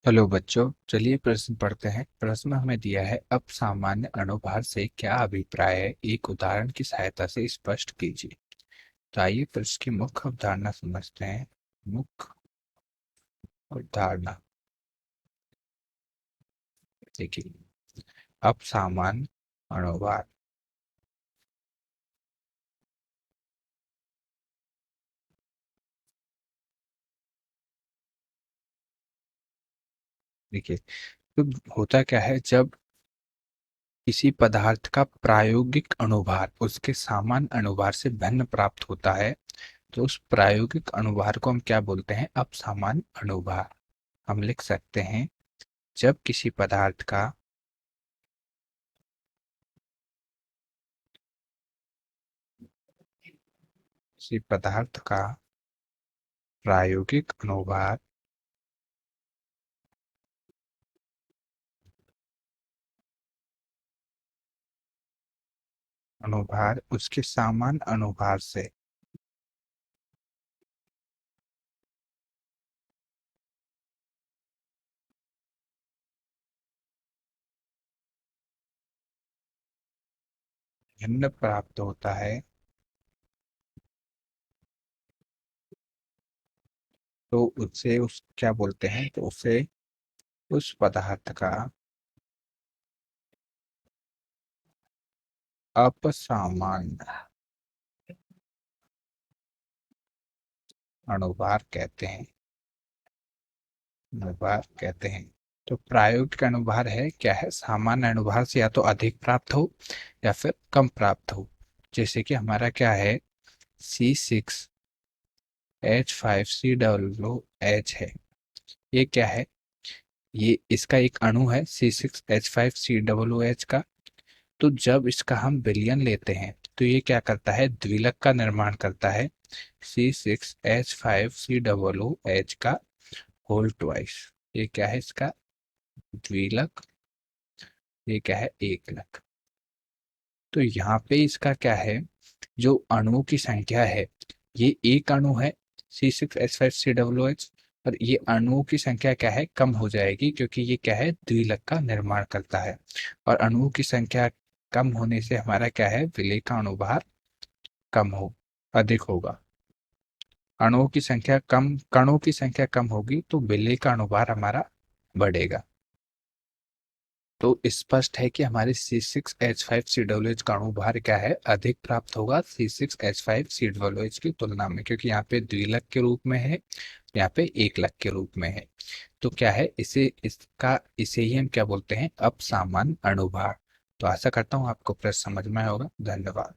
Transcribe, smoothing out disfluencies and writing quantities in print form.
Hello बच्चों, चलिए प्रश्न पढ़ते हैं। प्रश्न में हमें दिया है, अब सामान्य अणुभार से क्या अभिप्राय है, एक उदाहरण की सहायता से स्पष्ट कीजिए। तो आइए प्रश्न की मुख्य अवधारणा समझते हैं। मुख्य अवधारणा देखिए, अब सामान्य अणुभार। देखिए, तो होता क्या है, जब किसी पदार्थ का प्रायोगिक अणुभार उसके सामान्य अणुभार से भिन्न प्राप्त होता है, तो उस प्रायोगिक अणुभार को हम क्या बोलते हैं? अब सामान्य अणुभार। हम लिख सकते हैं, जब किसी पदार्थ का प्रायोगिक अणुभार उसके सामान्य अणुभार से भिन्न प्राप्त होता है, तो उससे उस क्या बोलते हैं? तो उसे उस पदार्थ का अपसामान्य अणुभार कहते हैं। अणुभार कहते हैं। तो प्रायोगिक अणुभार है क्या है? सामान्य अणुभार से या तो अधिक प्राप्त हो या फिर कम प्राप्त हो। जैसे कि हमारा क्या है, C6H5COOH है। ये क्या है? ये इसका एक अणु है C6H5COOH का। तो जब इसका हम विलयन लेते हैं, तो ये क्या करता है? द्विलक का निर्माण करता है, C6H5COOH का होल ट्वाइस। ये क्या है इसका? द्विलक। ये क्या है? एकलक। तो यहाँ पे इसका क्या है, जो अणुओं की संख्या है, ये एक अणु है C6H5COOH, और ये अणुओं की संख्या क्या है? कम हो जाएगी, क्योंकि ये क्या है? द्विलक का निर्माण करता है। और अणुओं की संख्या कम होने से हमारा क्या है? विलेय का अणुभार कम हो अधिक होगा। कणों की संख्या कम होगी, तो विलेय का अणुभार हमारा बढ़ेगा। तो स्पष्ट है कि हमारे C6H5COOH का अणुभार क्या है? अधिक प्राप्त होगा C6H5COOH की तुलना में, क्योंकि यहाँ पे द्विलक के रूप में है, यहाँ पे एकलक के रूप में है। तो क्या है, इसे ही हम क्या बोलते हैं? अपसामान्य अणुभार। तो आशा करता हूँ आपको प्रश्न समझ में आया होगा। धन्यवाद।